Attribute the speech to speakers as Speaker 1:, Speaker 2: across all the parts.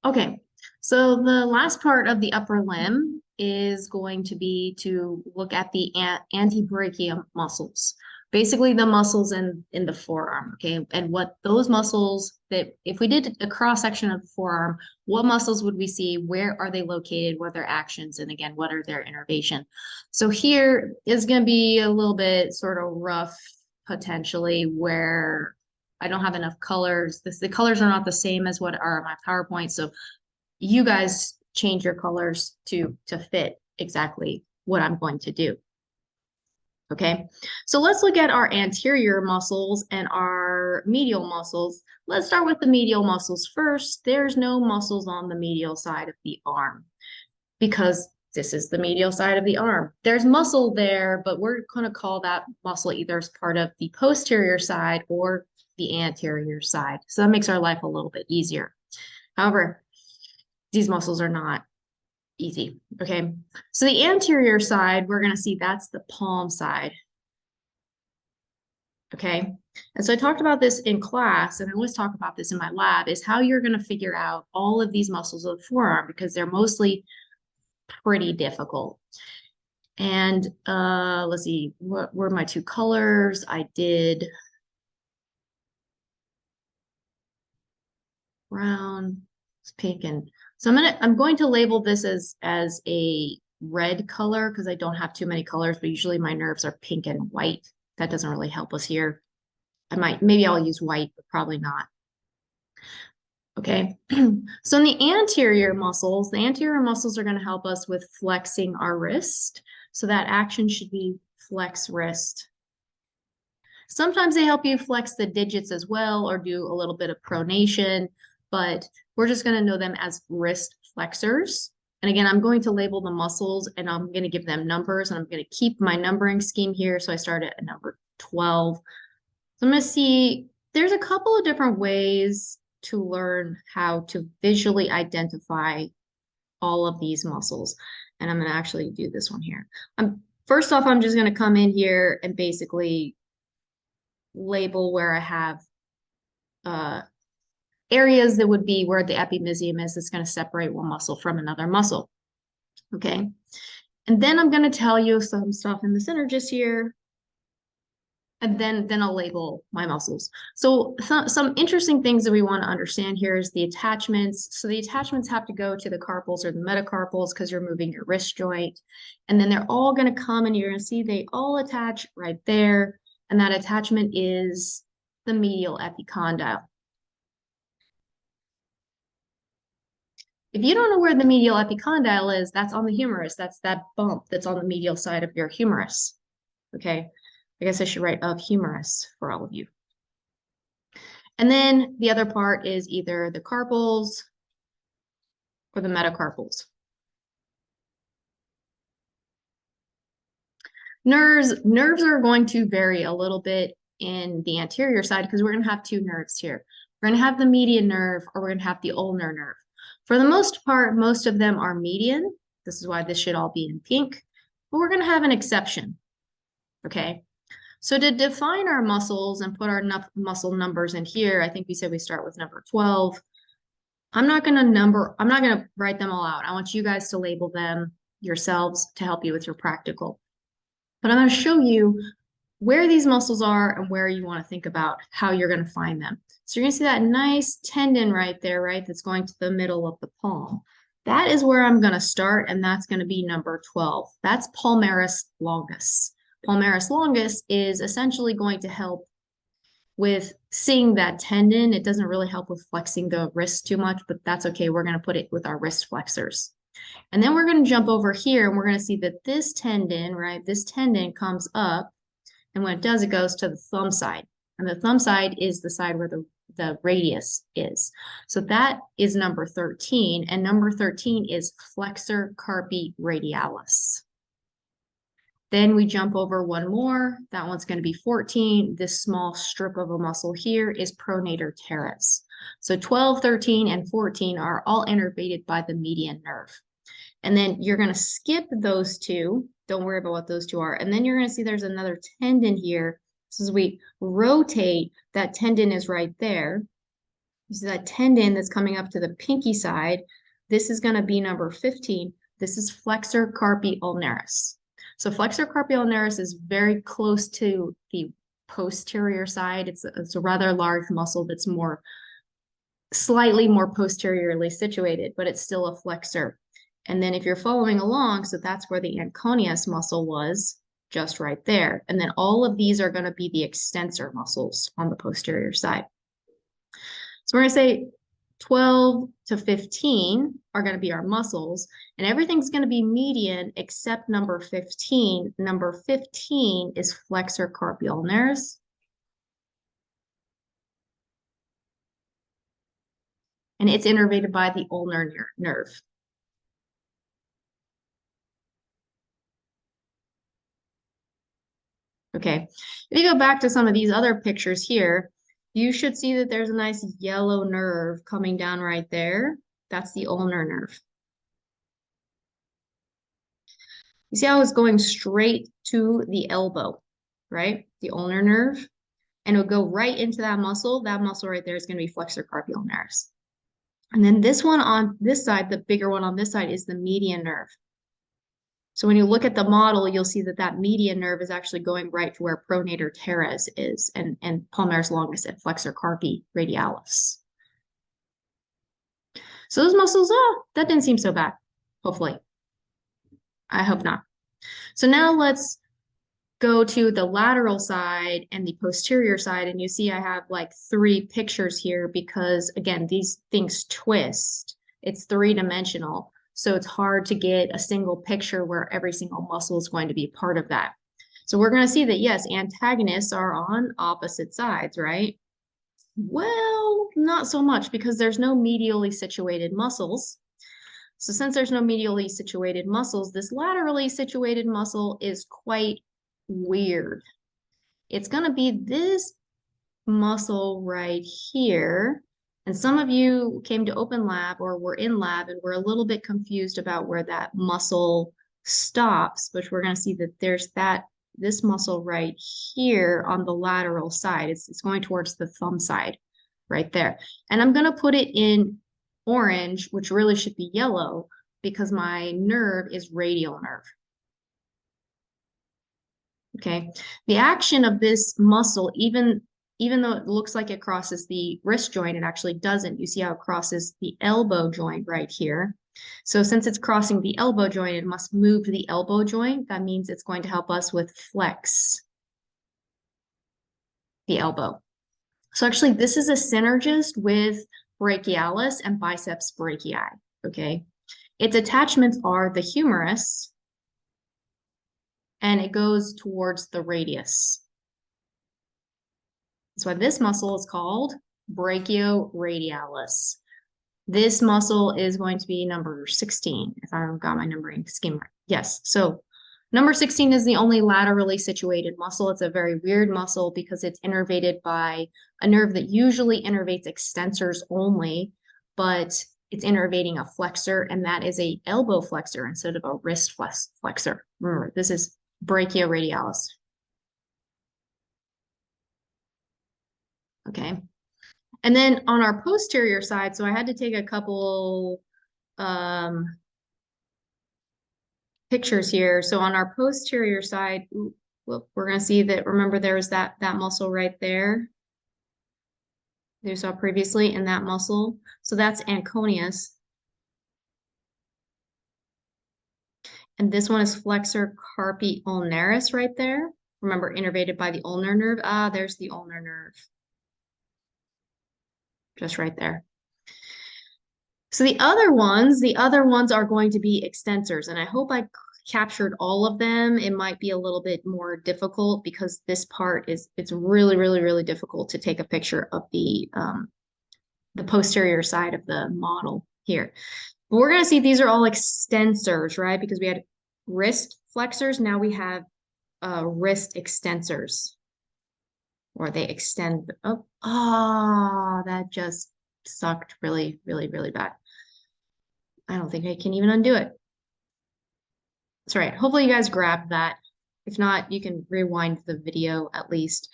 Speaker 1: Okay, so the last part of the upper limb is going to be to look at the antebrachial muscles, basically the muscles in the forearm, okay? And what those muscles that if we did a cross section of the forearm, what muscles would we see? Where are they located? What are their actions? And again, what are their innervation? So here is going to be a little bit sort of rough potentially where I don't have enough colors. The colors are not the same as what are on my PowerPoint. So you guys change your colors to fit exactly what I'm going to do. Okay, so let's look at our anterior muscles and our medial muscles. Let's start with the medial muscles first. There's no muscles on the medial side of the arm because this is the medial side of the arm. There's muscle there, but we're going to call that muscle either as part of the posterior side or the anterior side. So that makes our life a little bit easier. However, these muscles are not easy. Okay. So the anterior side, we're going to see that's the palm side. Okay. And so I talked about this in class, and I always talk about this in my lab, is how you're going to figure out all of these muscles of the forearm because they're mostly pretty difficult. And let's see, what were my two colors? I did brown, pink, and so I'm going to label this as a red color because I don't have too many colors, but usually my nerves are pink and white. That doesn't really help us here. Maybe I'll use white, but probably not. Okay, so in the anterior muscles are going to help us with flexing our wrist. So that action should be flex wrist. Sometimes they help you flex the digits as well or do a little bit of pronation, but we're just going to know them as wrist flexors. And again, I'm going to label the muscles and I'm going to give them numbers and I'm going to keep my numbering scheme here. So I start at number 12. So I'm going to see there's a couple of different ways to learn how to visually identify all of these muscles. And I'm going to actually do this one here. First off, I'm just going to come in here and basically label where I have areas that would be where the epimysium is. It's going to separate one muscle from another muscle. Okay. And then I'm going to tell you some stuff in the center just here. And then I'll label my muscles. So some interesting things that we want to understand here is the attachments. So the attachments have to go to the carpals or the metacarpals because you're moving your wrist joint. And then they're all going to come and you're going to see they all attach right there. And that attachment is the medial epicondyle. If you don't know where the medial epicondyle is, that's on the humerus. That's that bump that's on the medial side of your humerus. Okay. I guess I should write of humerus for all of you. And then the other part is either the carpals or the metacarpals. Nerves are going to vary a little bit in the anterior side because we're going to have two nerves here. We're going to have the median nerve or we're going to have the ulnar nerve. For the most part, most of them are median. This is why this should all be in pink, but we're going to have an exception. Okay. So to define our muscles and put our muscle numbers in here, I think we said we start with number 12. I'm not going to write them all out. I want you guys to label them yourselves to help you with your practical. But I'm going to show you where these muscles are and where you want to think about how you're going to find them. So you're going to see that nice tendon right there, right? That's going to the middle of the palm. That is where I'm going to start, and that's going to be number 12. That's palmaris longus. Palmaris longus is essentially going to help with seeing that tendon. It doesn't really help with flexing the wrist too much, but that's okay. We're going to put it with our wrist flexors. And then we're going to jump over here and we're going to see that this tendon, right, this tendon comes up, and when it does, it goes to the thumb side. And the thumb side is the side where the radius is. So that is number 13, and number 13 is flexor carpi radialis. Then we jump over one more. That one's going to be 14. This small strip of a muscle here is pronator teres. So 12, 13, and 14 are all innervated by the median nerve. And then you're going to skip those two. Don't worry about what those two are. And then you're going to see there's another tendon here. So as we rotate, that tendon is right there. You see that tendon that's coming up to the pinky side. This is going to be number 15. This is flexor carpi ulnaris. So flexor carpi ulnaris is very close to the posterior side. It's a rather large muscle that's slightly more posteriorly situated, but it's still a flexor. And then if you're following along, so that's where the anconeus muscle was, just right there. And then all of these are going to be the extensor muscles on the posterior side. So we're going to say 12 to 15 are going to be our muscles, and everything's going to be median except number 15. Number 15 is flexor carpi ulnaris. And it's innervated by the ulnar nerve. Okay, if you go back to some of these other pictures here, you should see that there's a nice yellow nerve coming down right there. That's the ulnar nerve. You see how it's going straight to the elbow, right? The ulnar nerve. And it'll go right into that muscle. That muscle right there is going to be flexor carpi ulnaris. And then this one on this side, the bigger one on this side, is the median nerve. So when you look at the model, you'll see that that median nerve is actually going right to where pronator teres is and palmaris longus and flexor carpi radialis. So those muscles, that didn't seem so bad, hopefully. I hope not. So now let's go to the lateral side and the posterior side, and you see I have like 3 pictures here because, again, these things twist. It's 3-dimensional. So it's hard to get a single picture where every single muscle is going to be part of that. So we're going to see that, yes, antagonists are on opposite sides, right? Well, not so much because there's no medially situated muscles. So since there's no medially situated muscles, this laterally situated muscle is quite weird. It's going to be this muscle right here. And some of you came to open lab or were in lab and were a little bit confused about where that muscle stops, which we're going to see that there's this muscle right here on the lateral side. It's going towards the thumb side right there. And I'm going to put it in orange, which really should be yellow, because my nerve is radial nerve. Okay, the action of this muscle, even though it looks like it crosses the wrist joint, it actually doesn't. You see how it crosses the elbow joint right here. So since it's crossing the elbow joint, it must move to the elbow joint. That means it's going to help us with flex the elbow. So actually, this is a synergist with brachialis and biceps brachii, okay? Its attachments are the humerus, and it goes towards the radius. That's why this muscle is called brachioradialis. This muscle is going to be number 16, if I've got my numbering scheme right. Yes, so number 16 is the only laterally situated muscle. It's a very weird muscle because it's innervated by a nerve that usually innervates extensors only, but it's innervating a flexor, and that is a elbow flexor instead of a wrist flexor. Remember, this is brachioradialis. Okay. And then on our posterior side, so I had to take a couple pictures here. So on our posterior side, we're going to see that, remember there was that muscle right there that you saw previously in that muscle. So that's anconeus. And this one is flexor carpi ulnaris right there. Remember, innervated by the ulnar nerve. Ah, there's the ulnar nerve. Just right there. So the other ones are going to be extensors, and I hope I captured all of them. It might be a little bit more difficult because this part it's really, really, really difficult to take a picture of the posterior side of the model here. But we're going to see these are all extensors, right? Because we had wrist flexors, now we have wrist extensors. Or they extend up. Oh, that just sucked really, really, really bad. I don't think I can even undo it. That's right. Hopefully you guys grabbed that. If not, you can rewind the video at least.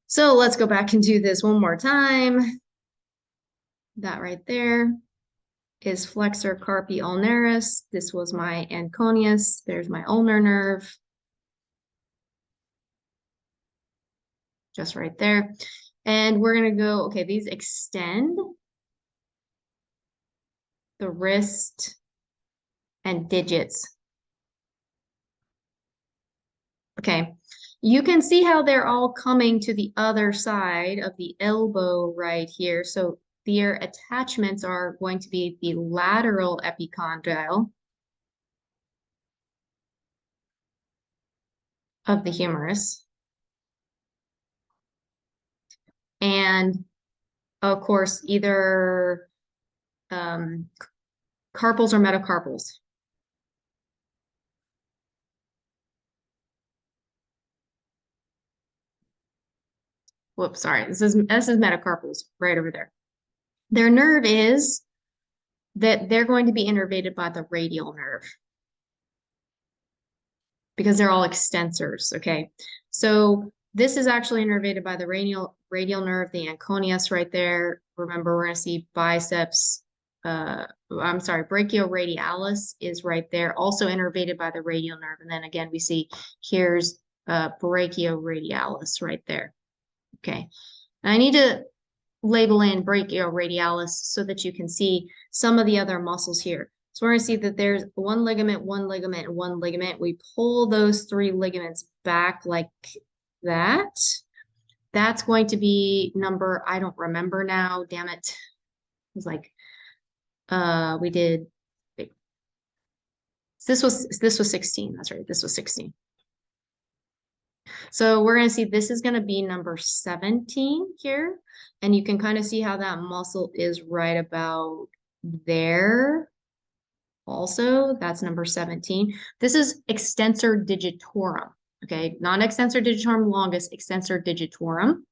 Speaker 1: So let's go back and do this one more time. That right there is flexor carpi ulnaris. This was my anconius. There's my ulnar nerve. Just right there. And we're going to go, okay, these extend the wrist and digits. Okay, you can see how they're all coming to the other side of the elbow right here. So their attachments are going to be the lateral epicondyle of the humerus. And of course, either carpals or metacarpals. Whoops, sorry. This is metacarpals right over there. Their nerve is that they're going to be innervated by the radial nerve because they're all extensors, okay? So this is actually innervated by the radial nerve, the anconius right there. Remember, we're going to see biceps, I'm sorry, brachioradialis is right there, also innervated by the radial nerve. And then again, we see here's brachioradialis right there. Okay, I need to label in brachioradialis so that you can see some of the other muscles here. So we're going to see that there's one ligament, and one ligament. We pull those three ligaments back like that. That's going to be number, I don't remember now, damn it. It was like, we did, this was 16, that's right, this was 16. So we're going to see this is going to be number 17 here. And you can kind of see how that muscle is right about there. Also, that's number 17. This is extensor digitorum. Okay, non-extensor digitorum longus, extensor digitorum.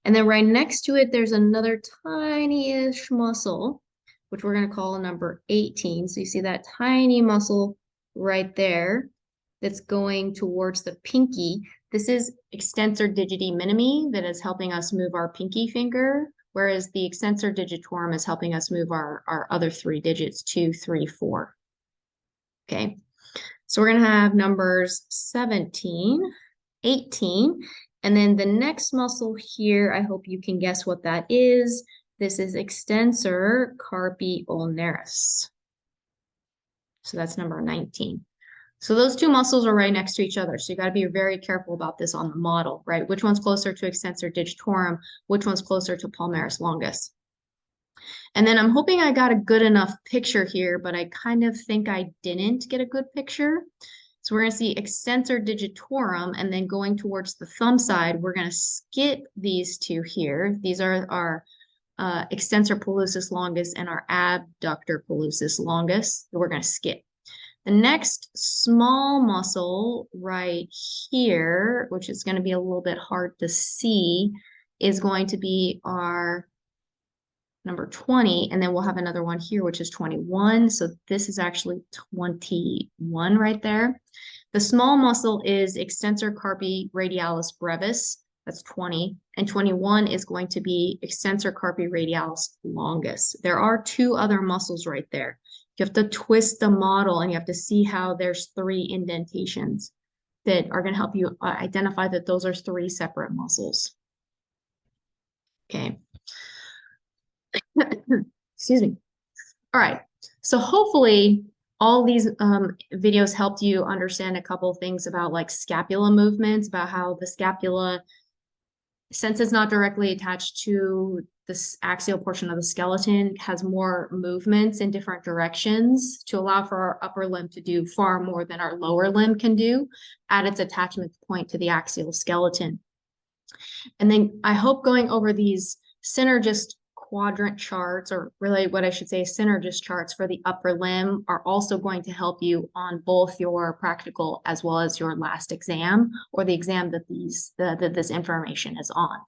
Speaker 1: And then right next to it, there's another tiny-ish muscle, which we're going to call number 18. So you see that tiny muscle right there that's going towards the pinky. This is extensor digiti minimi that is helping us move our pinky finger, whereas the extensor digitorum is helping us move our other three digits, 2, 3, 4. Okay, so we're going to have numbers 17, 18, and then the next muscle here, I hope you can guess what that is. This is extensor carpi ulnaris. So that's number 19. So those two muscles are right next to each other. So you got to be very careful about this on the model, right? Which one's closer to extensor digitorum? Which one's closer to palmaris longus? And then I'm hoping I got a good enough picture here, but I kind of think I didn't get a good picture. So we're going to see extensor digitorum, and then going towards the thumb side, we're going to skip these two here. These are our extensor pollicis longus and our abductor pollicis longus that we're going to skip. The next small muscle right here, which is going to be a little bit hard to see, is going to be our number 20, and then we'll have another one here, which is 21. So this is actually 21 right there. The small muscle is extensor carpi radialis brevis. That's 20. And 21 is going to be extensor carpi radialis longus. There are two other muscles right there. You have to twist the model and you have to see how there's three indentations that are going to help you identify that those are three separate muscles. Okay. Excuse me. All right. So hopefully all these videos helped you understand a couple of things about like scapula movements, about how the scapula, since it's not directly attached to this axial portion of the skeleton, has more movements in different directions to allow for our upper limb to do far more than our lower limb can do at its attachment point to the axial skeleton. And then I hope going over these synergist quadrant charts, or really what I should say, synergist charts for the upper limb, are also going to help you on both your practical as well as your last exam, or the exam that this information is on.